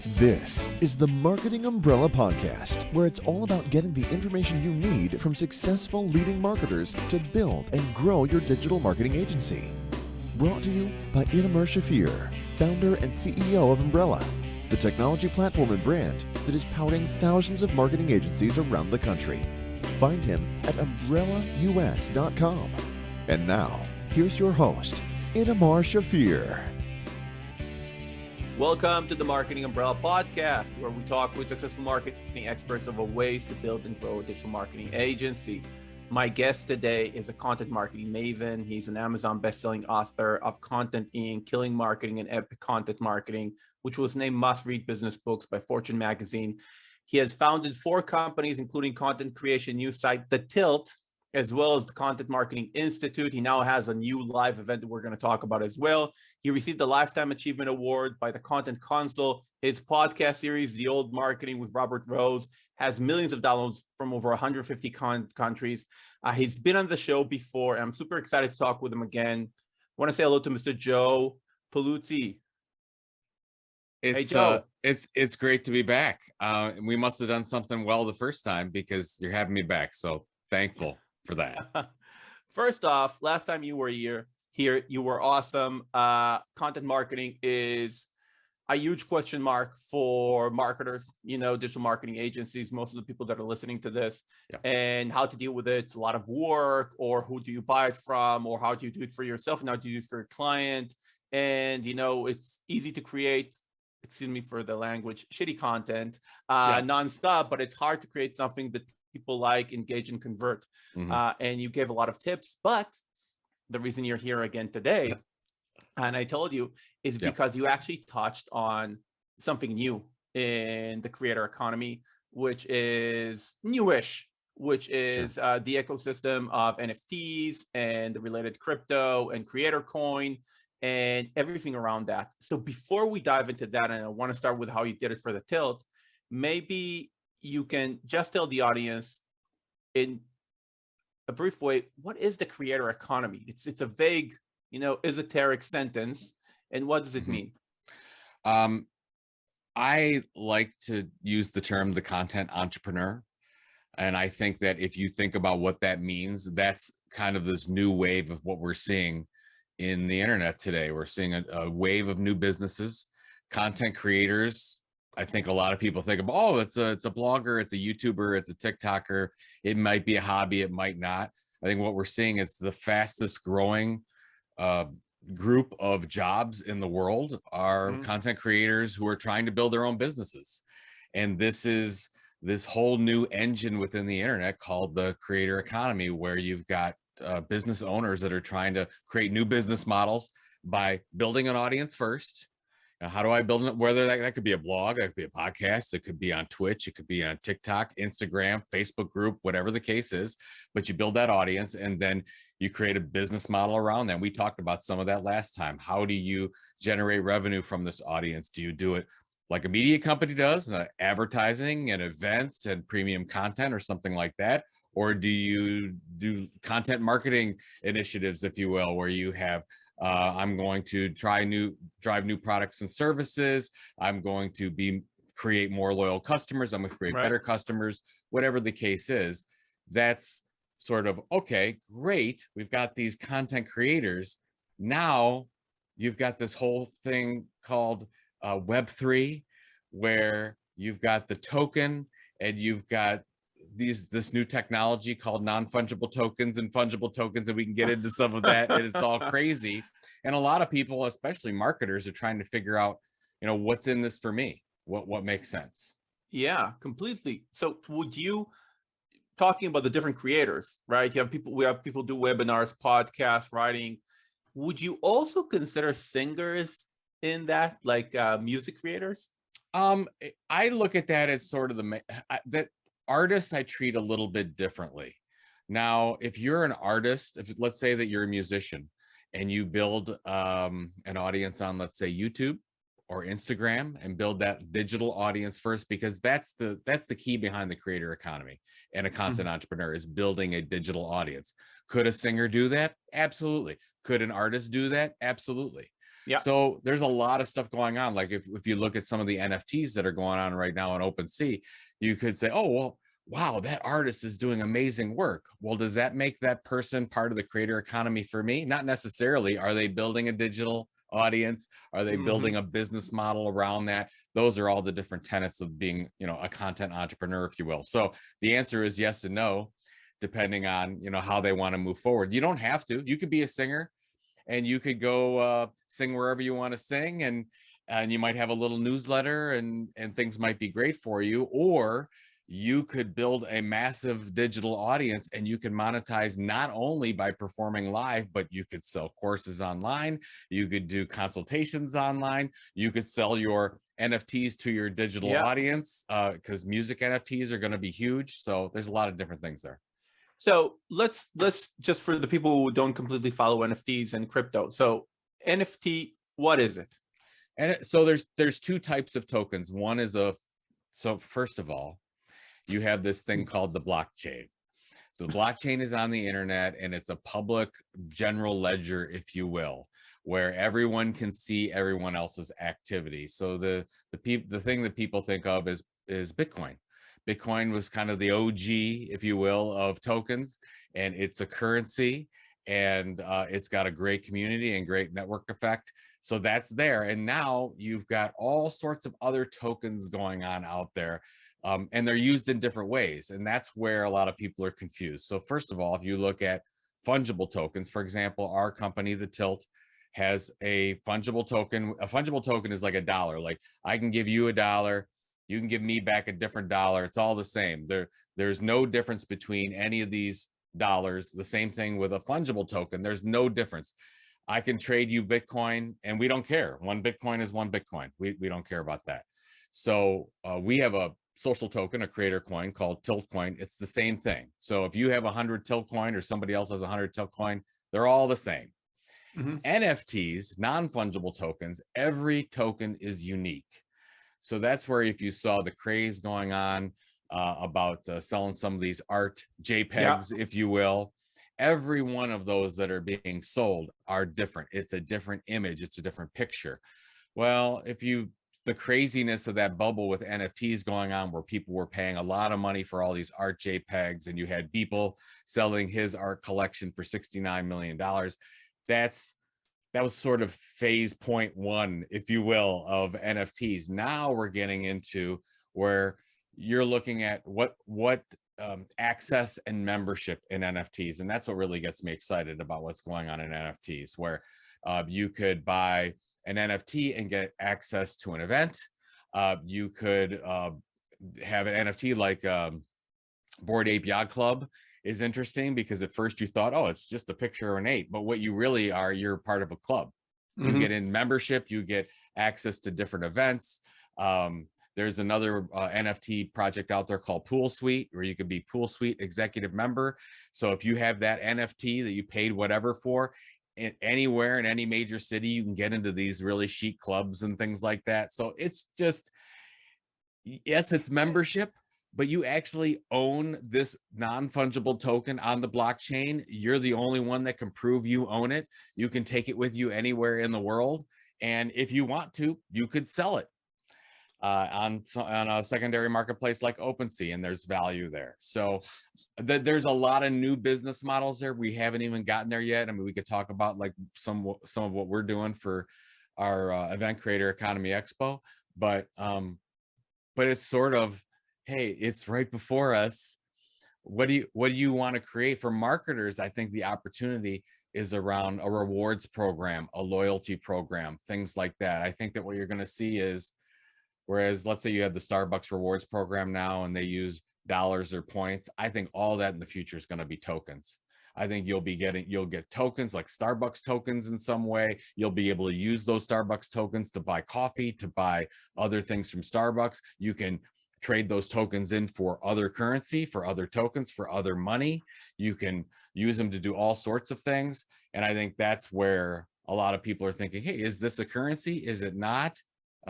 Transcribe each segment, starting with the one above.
This is the Marketing Umbrella Podcast, where it's all about getting the information you need from successful leading marketers to build and grow your digital marketing agency. Brought to you by Itamar Shafir, founder and CEO of Umbrella, the technology platform and brand that is powering thousands of marketing agencies around the country. Find him at umbrellaus.com. And now, here's your host, Itamar Shafir. Welcome to the Marketing Umbrella Podcast, where we talk with successful marketing experts about ways to build and grow a digital marketing agency. My guest today is a content marketing maven. He's an Amazon bestselling author of Content Inc., Killing Marketing and Epic Content Marketing, which was named must-read business books by Fortune magazine. He has founded 4 companies, including content creation news site The Tilt, as well as the Content Marketing Institute. He now has a new live event that we're going to talk about as well. He received the Lifetime Achievement Award by the Content Council. His podcast series, The Old Marketing with Robert Rose, has millions of downloads from over 150 countries. He's been on the show before, and I'm super excited to talk with him again. I want to say hello to Mr. Joe Pulizzi. Hey, Joe. It's great to be back. We must have done something well the first time because you're having me back. So thankful for that. First off, last time you were here, you were awesome. Content marketing is a huge question mark for marketers, digital marketing agencies, most of the people that are listening to this, and how to deal with it. It's a lot of work, or who do you buy it from, or how do you do it for yourself, and how do you do it for your client? And, it's easy to create, excuse me for the language, shitty content nonstop, but it's hard to create something that people like, engage, and convert. And you gave a lot of tips, but the reason you're here again today, and I told you, is because you actually touched on something new in the creator economy, which is newish, which is the ecosystem of NFTs and the related crypto and creator coin and everything around that. So before we dive into that, and I want to start with how you did it for The Tilt, maybe you can just tell the audience in a brief way, what is the creator economy? It's a vague, esoteric sentence. And what does it mean? I like to use the term the content entrepreneur. And I think that if you think about what that means, that's kind of this new wave of what we're seeing in the internet today. We're seeing a wave of new businesses, content creators. I think a lot of people think of, it's a blogger, it's a YouTuber, it's a TikToker. It might be a hobby, it might not. I think what we're seeing is the fastest growing group of jobs in the world are content creators who are trying to build their own businesses. And this is this whole new engine within the internet called the creator economy, where you've got business owners that are trying to create new business models by building an audience first. Now, how do I build it? Whether that could be a blog, that could be a podcast, it could be on Twitch, it could be on TikTok, Instagram, Facebook group, whatever the case is. But you build that audience and then you create a business model around that. We talked about some of that last time. How do you generate revenue from this audience? Do you do it like a media company does, advertising and events and premium content or something like that? Or do you do content marketing initiatives, if you will, where you have, I'm going to drive new products and services. I'm going to create more loyal customers. I'm going to create better customers, whatever the case is. That's sort of, okay, great. We've got these content creators. Now you've got this whole thing called Web3, where you've got the token and you've got this new technology called non-fungible tokens and fungible tokens, and we can get into some of that, and it's all crazy. And a lot of people, especially marketers, are trying to figure out, what's in this for me? What makes sense? Yeah, completely. So would you, talking about the different creators, right? We have people do webinars, podcasts, writing. Would you also consider singers in that, like music creators? I look at that as sort of that artists I treat a little bit differently. Now, if you're an artist, let's say that you're a musician and you build an audience on, let's say, YouTube or Instagram, and build that digital audience first, because that's the key behind the creator economy and a content entrepreneur, is building a digital audience. Could a singer do that? Absolutely. Could an artist do that? Absolutely. Yeah. So there's a lot of stuff going on. Like if you look at some of the NFTs that are going on right now on OpenSea, you could say, oh, well, wow, that artist is doing amazing work. Well, does that make that person part of the creator economy for me? Not necessarily. Are they building a digital audience? Are they building a business model around that? Those are all the different tenets of being, a content entrepreneur, if you will. So the answer is yes and no, depending on, how they want to move forward. You don't have to. You could be a singer and you could go sing wherever you want to sing, and you might have a little newsletter, and things might be great for you. Or you could build a massive digital audience, and you can monetize not only by performing live, but you could sell courses online, you could do consultations online, you could sell your NFTs to your digital audience, because music NFTs are going to be huge. So there's a lot of different things there. So let's just, for the people who don't completely follow NFTs and crypto. So NFT, what is it? And so there's two types of tokens. One is so first of all, you have this thing called the blockchain. So the blockchain is on the internet, and it's a public general ledger, if you will, where everyone can see everyone else's activity. So the thing that people think of is Bitcoin. Bitcoin was kind of the OG, if you will, of tokens, and it's a currency, and it's got a great community and great network effect. So that's there. And now you've got all sorts of other tokens going on out there, and they're used in different ways. And that's where a lot of people are confused. So first of all, if you look at fungible tokens, for example, our company, The Tilt, has a fungible token. A fungible token is like $1. Like I can give you $1. You can give me back a different dollar. It's all the same. There's no difference between any of these dollars. The same thing with a fungible token. There's no difference. I can trade you Bitcoin, and we don't care. One Bitcoin is one Bitcoin. We don't care about that. So we have a social token, a creator coin called Tilt Coin. It's the same thing. So if you have 100 Tilt Coin or somebody else has 100 Tilt Coin, they're all the same. NFTs, non-fungible tokens, every token is unique. So that's where, if you saw the craze going on about selling some of these art JPEGs, if you will, every one of those that are being sold are different. It's a different image. It's a different picture. Well, the craziness of that bubble with NFTs going on, where people were paying a lot of money for all these art JPEGs, and you had people selling his art collection for $69 million. That was sort of phase 0.1, if you will, of NFTs. Now we're getting into where you're looking at what access and membership in NFTs. And that's what really gets me excited about what's going on in NFTs, where you could buy an NFT and get access to an event. You could have an NFT like Bored Ape Yacht Club is interesting, because at first you thought, oh, it's just a picture of an ape, but what you really are, you're part of a club. You get in membership, you get access to different events. There's another NFT project out there called Pool Suite, where you could be Pool Suite executive member. So if you have that NFT that you paid whatever for, anywhere in any major city, you can get into these really chic clubs and things like that. So it's just, yes, it's membership, but you actually own this non-fungible token on the blockchain. You're the only one that can prove you own it. You can take it with you anywhere in the world. And if you want to, you could sell it on a secondary marketplace like OpenSea, and there's value there. So there's a lot of new business models there. We haven't even gotten there yet. I mean, we could talk about like some of what we're doing for our Event Creator Economy Expo, but it's sort of, hey, it's right before us. What do you want to create for marketers? I think the opportunity is around a rewards program, a loyalty program, things like that. I think that what you're going to see is, whereas let's say you have the Starbucks rewards program now and they use dollars or points, I think all that in the future is going to be tokens. I think you'll get tokens like Starbucks tokens in some way. You'll be able to use those Starbucks tokens to buy coffee, to buy other things from Starbucks. You can trade those tokens in for other currency, for other tokens, for other money. You can use them to do all sorts of things. And I think that's where a lot of people are thinking, hey, is this a currency? Is it not?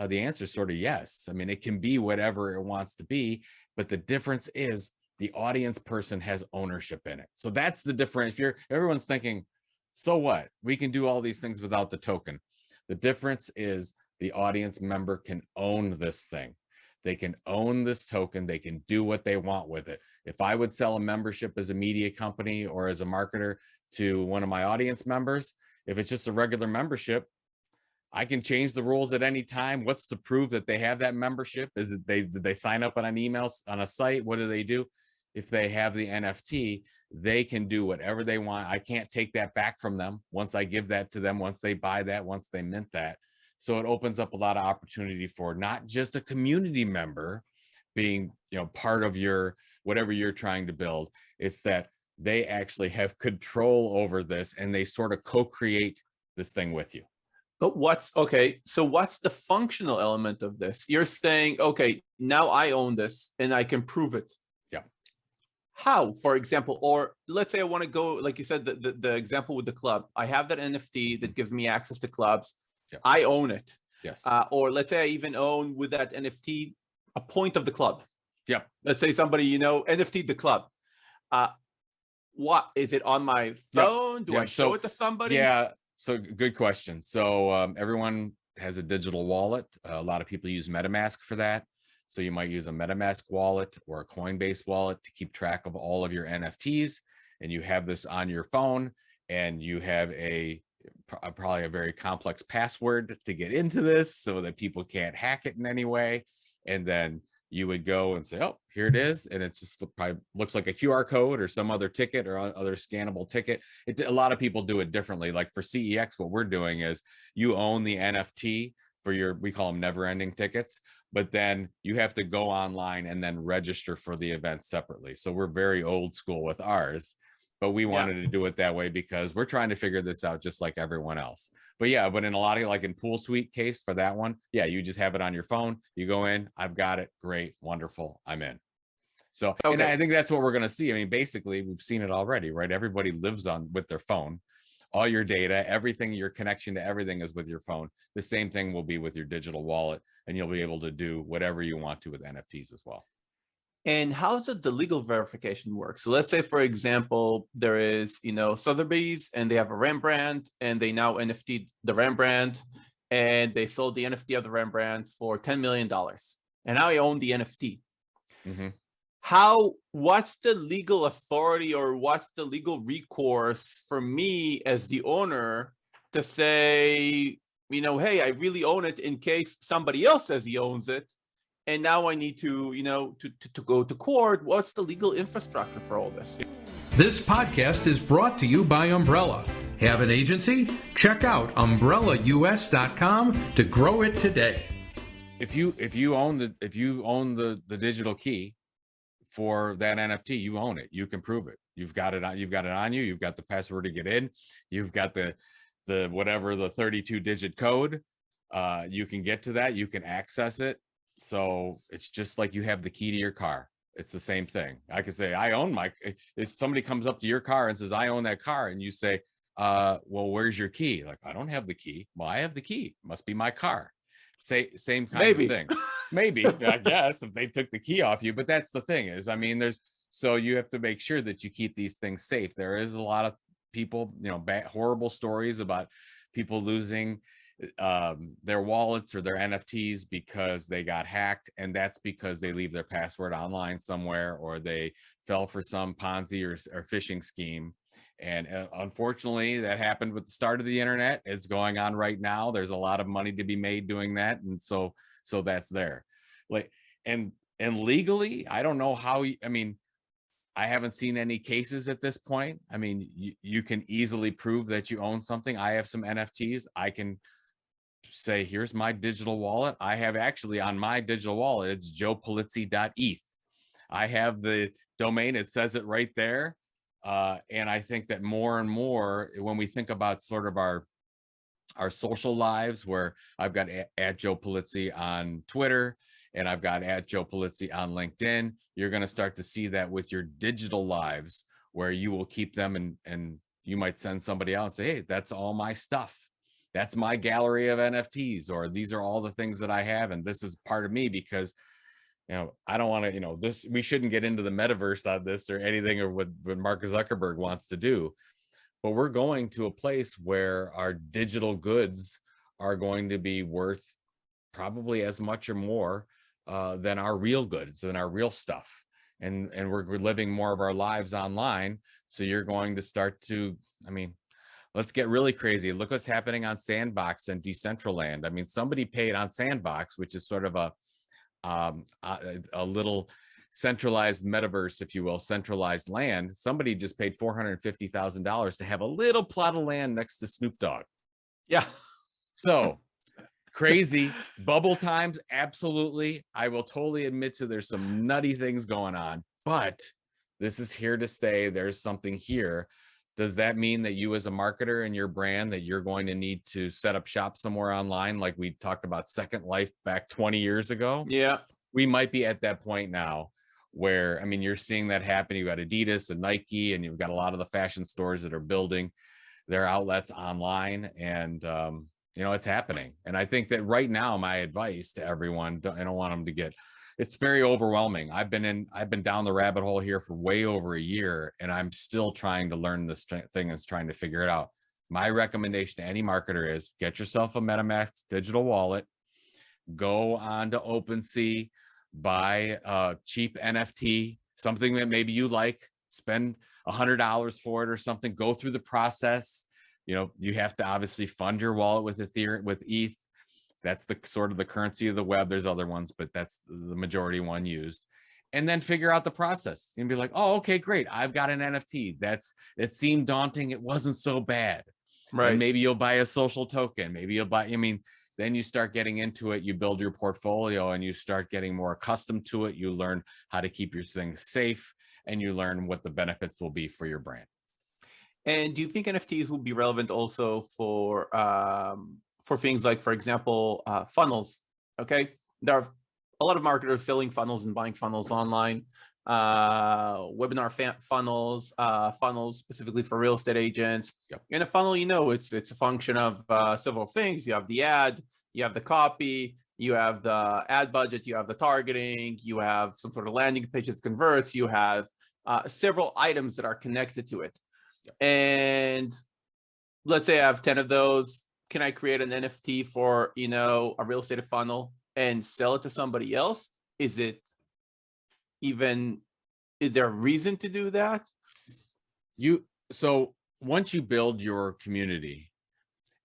The answer is sort of yes. I mean, it can be whatever it wants to be, but the difference is the audience person has ownership in it. So that's the difference. Everyone's thinking, so what? We can do all these things without the token. The difference is the audience member can own this thing. They can own this token. They can do what they want with it. If I would sell a membership as a media company or as a marketer to one of my audience members, if it's just a regular membership, I can change the rules at any time. What's to prove that they have that membership? Is it did they sign up on an email on a site? What do they do? If they have the NFT, they can do whatever they want. I can't take that back from them once I give that to them, once they buy that, once they mint that. So it opens up a lot of opportunity for not just a community member being, part of your whatever you're trying to build. It's that they actually have control over this and they sort of co-create this thing with you. But so what's the functional element of this? You're saying, okay, now I own this and I can prove it. Yeah. How, for example, or let's say I want to go, like you said, the example with the club. I have that NFT that gives me access to clubs. Yeah. I own it. Yes. Or let's say I even own with that NFT a point of the club. Yeah. Let's say somebody, NFT the club. What is it on my phone? Do I show it to somebody? Yeah. So good question. So everyone has a digital wallet. A lot of people use MetaMask for that. So you might use a MetaMask wallet or a Coinbase wallet to keep track of all of your NFTs. And you have this on your phone and you have probably a very complex password to get into this so that people can't hack it in any way. And then you would go and say, oh, here it is. And it's just probably looks like a QR code or some other ticket or other scannable ticket. A lot of people do it differently. Like for CEX, what we're doing is you own the NFT for we call them never ending tickets, but then you have to go online and then register for the event separately. So we're very old school with ours, but we wanted to do it that way because we're trying to figure this out just like everyone else. But in a lot of, like in Pool Suite case for that one, you just have it on your phone. You go in, I've got it. Great. Wonderful. I'm in. So, and I think that's what we're going to see. I mean, basically we've seen it already, right? Everybody lives with their phone. All your data, everything, your connection to everything is with your phone. The same thing will be with your digital wallet, and you'll be able to do whatever you want to with NFTs as well. And how does the legal verification work? So let's say, for example, there is, Sotheby's and they have a Rembrandt and they now NFT the Rembrandt and they sold the NFT of the Rembrandt for $10 million. And now I own the NFT. Mm-hmm. What's the legal authority or what's the legal recourse for me as the owner to say, hey, I really own it in case somebody else says he owns it. And now I need to, to go to court. What's the legal infrastructure for all this? This podcast is brought to you by Umbrella. Have an agency? Check out umbrellaus.com to grow it today. If you own the digital key for that NFT, you own it. You can prove it. You've got it on you. You've got the password to get in. You've got the 32-digit code. You can get to that. You can access it. So it's just like you have the key to your car. It's the same thing. I could say, I own if somebody comes up to your car and says, I own that car. And you say, well, where's your key? Like, I don't have the key. Well, I have the key. Must be my car. Same kind of thing. Maybe, I guess, if they took the key off you. But that's the thing is, so you have to make sure that you keep these things safe. There is a lot of people, horrible stories about people losing their wallets or their NFTs because they got hacked, and that's because they leave their password online somewhere or they fell for some Ponzi or phishing scheme. And unfortunately, that happened with the start of the internet. It's going on right now. There's a lot of money to be made doing that, and so that's there. Like and legally, I don't know how. I haven't seen any cases at this point. You can easily prove that you own something. I have some NFTs. I can say, here's my digital wallet. I have actually on my digital wallet, it's joepulizzi.eth. I have the domain. It says it right there. And I think that more and more, when we think about sort of our social lives, where I've got at Joe Pulizzi on Twitter and I've got at Joe Pulizzi on LinkedIn, you're going to start to see that with your digital lives, where you will keep them and you might send somebody out and say, hey, that's all my stuff. That's my gallery of NFTs, or these are all the things that I have. And this is part of me because, I don't want to, we shouldn't get into the metaverse on this or anything or what Mark Zuckerberg wants to do. But we're going to a place where our digital goods are going to be worth probably as much or more than our real goods, than our real stuff. And we're living more of our lives online. So you're going to start to, I mean, let's get really crazy. Look what's happening on Sandbox and Decentraland. I mean, somebody paid on Sandbox, which is sort of a little centralized metaverse, if you will, centralized land. Somebody just paid $450,000 to have a little plot of land next to Snoop Dogg. Yeah. So crazy. Bubble times, absolutely. I will totally admit to there's some nutty things going on, but this is here to stay. There's something here. Does that mean that you as a marketer and your brand, that you're going to need to set up shop somewhere online like we talked about Second Life back 20 years ago? Yeah. We might be at that point now where, I mean, you're seeing that happen. You've got Adidas and Nike, and you've got a lot of the fashion stores that are building their outlets online, and you know, it's happening. And I think that right now, my advice to everyone, I don't want them to get, it's very overwhelming. I've been down the rabbit hole here for way over a year, and I'm still trying to learn this thing and trying to figure it out. My recommendation to any marketer is get yourself a MetaMask digital wallet, go on to OpenSea, buy a cheap NFT, something that maybe you like, spend $100 for it or something, go through the process. You know, you have to obviously fund your wallet with Ethereum, with ETH. That's the sort of the currency of the web. There's other ones, but that's the majority one used. And then figure out the process and be like, oh, okay, great. I've got an NFT. It seemed daunting. It wasn't so bad. Right. And maybe you'll buy a social token. Maybe you'll buy, I mean, then you start getting into it. You build your portfolio and you start getting more accustomed to it. You learn how to keep your things safe, and you learn what the benefits will be for your brand. And do you think NFTs will be relevant also for things like, for example, funnels? Okay, there are a lot of marketers selling funnels and buying funnels online, webinar funnels, funnels specifically for real estate agents. Yep. In a funnel, you know, it's a function of several things. You have the ad, you have the copy, you have the ad budget, you have the targeting, you have some sort of landing page that converts, you have several items that are connected to it. And let's say I have 10 of those. Can I create an NFT for, you know, a real estate funnel and sell it to somebody else? Is there a reason to do that? So once you build your community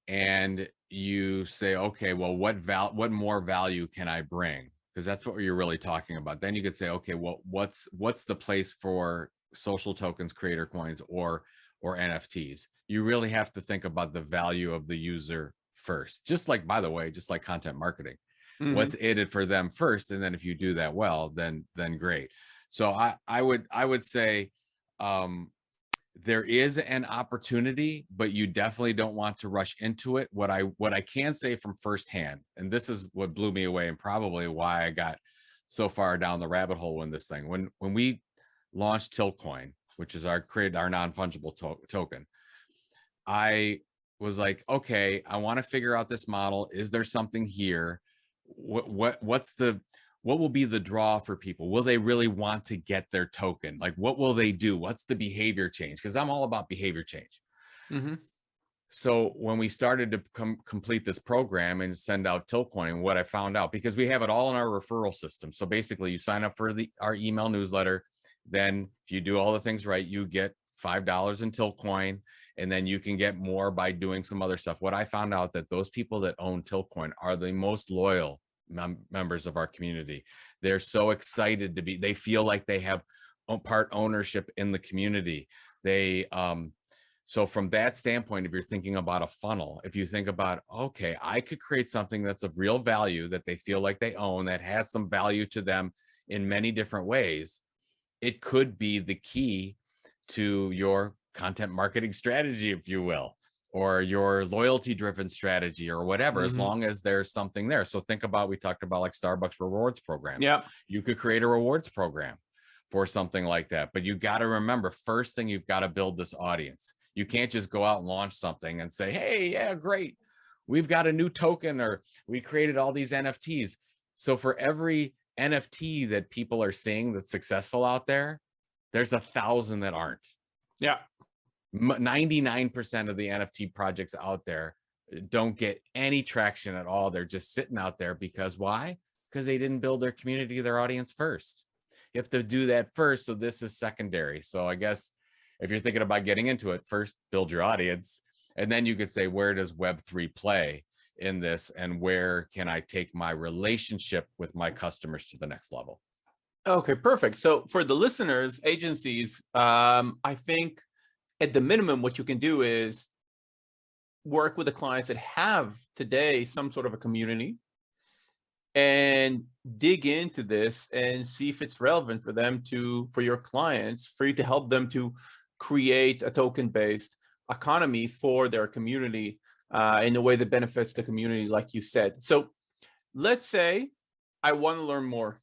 and you say, okay, well, what more value can I bring? Because that's what you're really talking about. Then you could say, okay, well, what's the place for social tokens, creator coins, or NFTs? You really have to think about the value of the user first. Just like, by the way, just like content marketing, what's in it for them first, and then if you do that well, then great. So I would say there is an opportunity, but you definitely don't want to rush into it. What I can say from firsthand, and this is what blew me away, and probably why I got so far down the rabbit hole in this thing. When we launched Tiltcoin, which is our non-fungible token, I was like, okay, I want to figure out this model. Is there something here? What will be the draw for people? Will they really want to get their token? Like, what will they do? What's the behavior change? Because I'm all about behavior change. So when we started to complete this program and send out Tiltcoin, what I found out, because we have it all in our referral system. So basically you sign up for our email newsletter. Then if you do all the things right, you get $5 in Tiltcoin, and then you can get more by doing some other stuff. What I found out that those people that own Tiltcoin are the most loyal members of our community. They're so excited to be, they feel like they have part ownership in the community. So from that standpoint, if you're thinking about a funnel, if you think about, okay, I could create something that's of real value that they feel like they own, that has some value to them in many different ways, it could be the key to your content marketing strategy, if you will, or your loyalty driven strategy or whatever, as long as there's something there. So think about, we talked about like Starbucks rewards programs. Yeah. You could create a rewards program for something like that. But you got to remember, first thing, you've got to build this audience. You can't just go out and launch something and say, hey, yeah, great, we've got a new token, or we created all these NFTs. So for every NFT that people are seeing that's successful out there, there's 1,000 that aren't. Yeah. 99% of the NFT projects out there, don't get any traction at all. They're just sitting out there because why? Because they didn't build their community, their audience first. You have to do that first. So this is secondary. So I guess if you're thinking about getting into it, first build your audience. And then you could say, where does Web3 play in this? And where can I take my relationship with my customers to the next level? Okay, perfect. So for the listeners, agencies, I think at the minimum, what you can do is work with the clients that have today some sort of a community and dig into this and see if it's relevant for them for your clients, for you to help them to create a token-based economy for their community in a way that benefits the community, like you said. So let's say I want to learn more.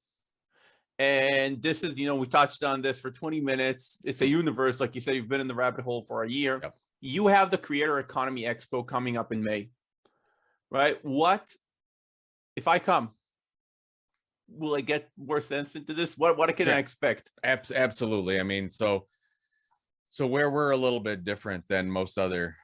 And this is, we touched on this for 20 minutes. It's a universe. Like you said, you've been in the rabbit hole for a year. Yep. You have the Creator Economy Expo coming up in May, right? What, if I come, will I get more sense into this? What can I expect? Absolutely. I mean, so where we're a little bit different than most other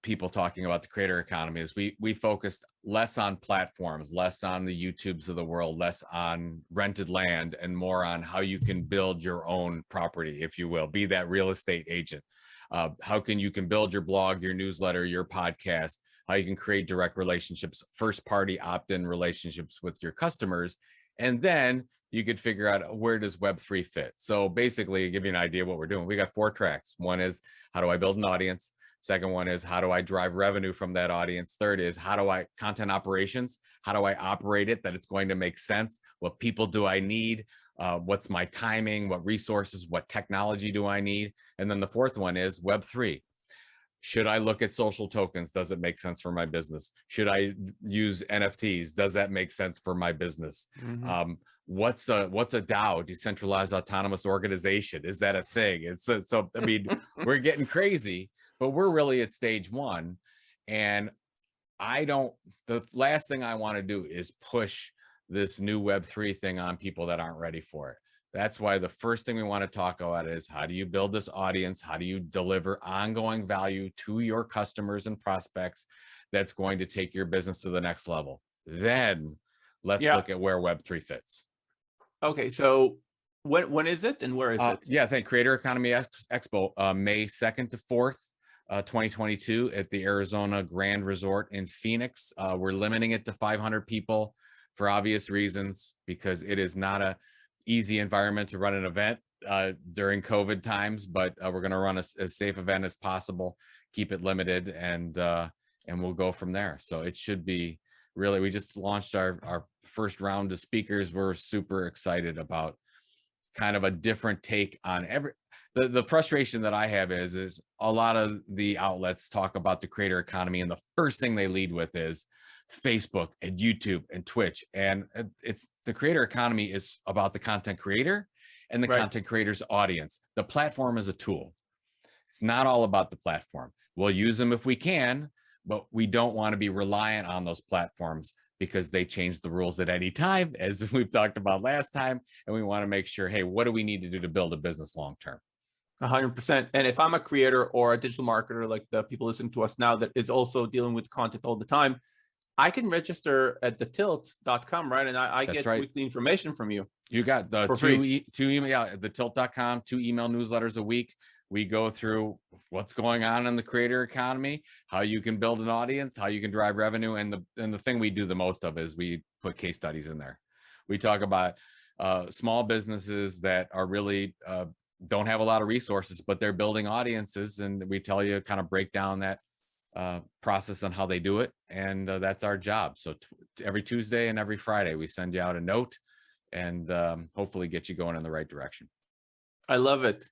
people talking about the creator economy is we focused less on platforms, less on the YouTubes of the world, less on rented land, and more on how you can build your own property, if you will, be that real estate agent. How you can build your blog, your newsletter, your podcast, how you can create direct relationships, first party opt-in relationships with your customers. And then you could figure out where does Web3 fit. So basically, to give you an idea of what we're doing, we got 4 tracks. One is, how do I build an audience? Second one is, how do I drive revenue from that audience? Third is, how do I content operations? How do I operate it that it's going to make sense? What people do I need? What's my timing? What resources? What technology do I need? And then the fourth one is Web3. Should I look at social tokens? Does it make sense for my business? Should I use NFTs? Does that make sense for my business? Mm-hmm. What's a DAO, decentralized autonomous organization? Is that a thing? It's so I mean, we're getting crazy, but we're really at stage 1. And the last thing I want to do is push this new Web3 thing on people that aren't ready for it. That's why the first thing we want to talk about is, how do you build this audience? How do you deliver ongoing value to your customers and prospects that's going to take your business to the next level? Then let's look at where Web3 fits. Okay, so when is it and where is it? Yeah, I think Creator Economy Expo, May 2nd to 4th, 2022 at the Arizona Grand Resort in Phoenix. We're limiting it to 500 people for obvious reasons, because it is not a easy environment to run an event during COVID times, but we're going to run a safe event as possible, keep it limited, and we'll go from there. So it should be really, we just launched our first round of speakers. We're super excited about kind of a different take on the frustration that I have is a lot of the outlets talk about the creator economy, and the first thing they lead with is Facebook and YouTube and Twitch. And it's the creator economy is about the content creator and the content creator's audience. The platform is a tool. It's not all about the platform. We'll use them if we can, but we don't want to be reliant on those platforms, because they change the rules at any time, as we've talked about last time. And we want to make sure, hey, what do we need to do to build a business long-term? 100%. And if I'm a creator or a digital marketer, like the people listening to us now, that is also dealing with content all the time, I can register at thetilt.com, right? And I get weekly information from you. You got the two email, thetilt.com, 2 email newsletters a week. We go through what's going on in the creator economy, how you can build an audience, how you can drive revenue. And the thing we do the most of is we put case studies in there. We talk about small businesses that are really don't have a lot of resources, but they're building audiences. And we tell you, kind of break down that process on how they do it. And that's our job. So every Tuesday and every Friday, we send you out a note and hopefully get you going in the right direction. I love it.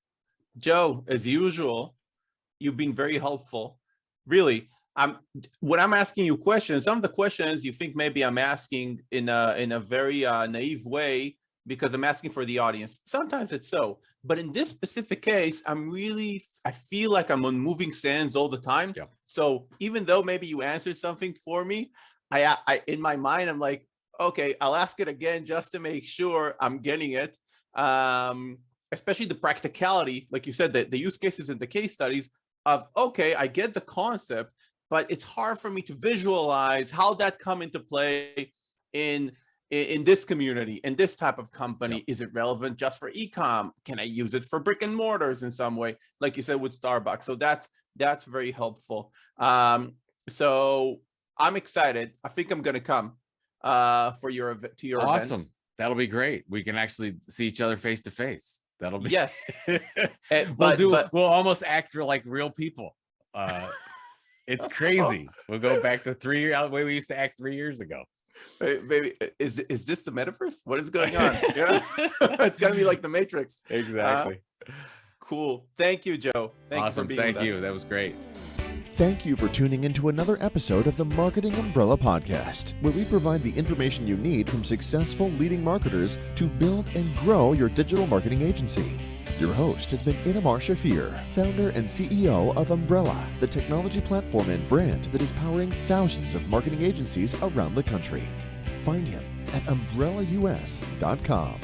Joe, as usual, you've been very helpful. Really, when I'm asking you questions, some of the questions you think maybe I'm asking in a very naive way, because I'm asking for the audience. Sometimes it's so, but in this specific case, I feel like I'm on moving sands all the time. Yeah. So even though maybe you answered something for me, I in my mind, I'm like, okay, I'll ask it again just to make sure I'm getting it. Especially the practicality, like you said, the use cases and the case studies of, okay, I get the concept, but it's hard for me to visualize how that come into play in this community, in this type of company. Is it relevant just for e-com? Can I use it for brick and mortars in some way, like you said with Starbucks? So that's very helpful. So I'm excited. I think I'm going to come for your event. Awesome. Event. That'll be great. We can actually see each other face to face. That'll be yes. We'll almost act like real people. It's crazy. We'll go back to the way we used to act 3 years ago. Baby, is this the metaverse? What is going on? Yeah. It's gonna be like the Matrix. Exactly. Cool. Thank you, Joe. Thank you for being with us. That was great. Thank you for tuning into another episode of the Marketing Umbrella Podcast, where we provide the information you need from successful leading marketers to build and grow your digital marketing agency. Your host has been Itamar Shafir, founder and CEO of Umbrella, the technology platform and brand that is powering thousands of marketing agencies around the country. Find him at umbrellaus.com.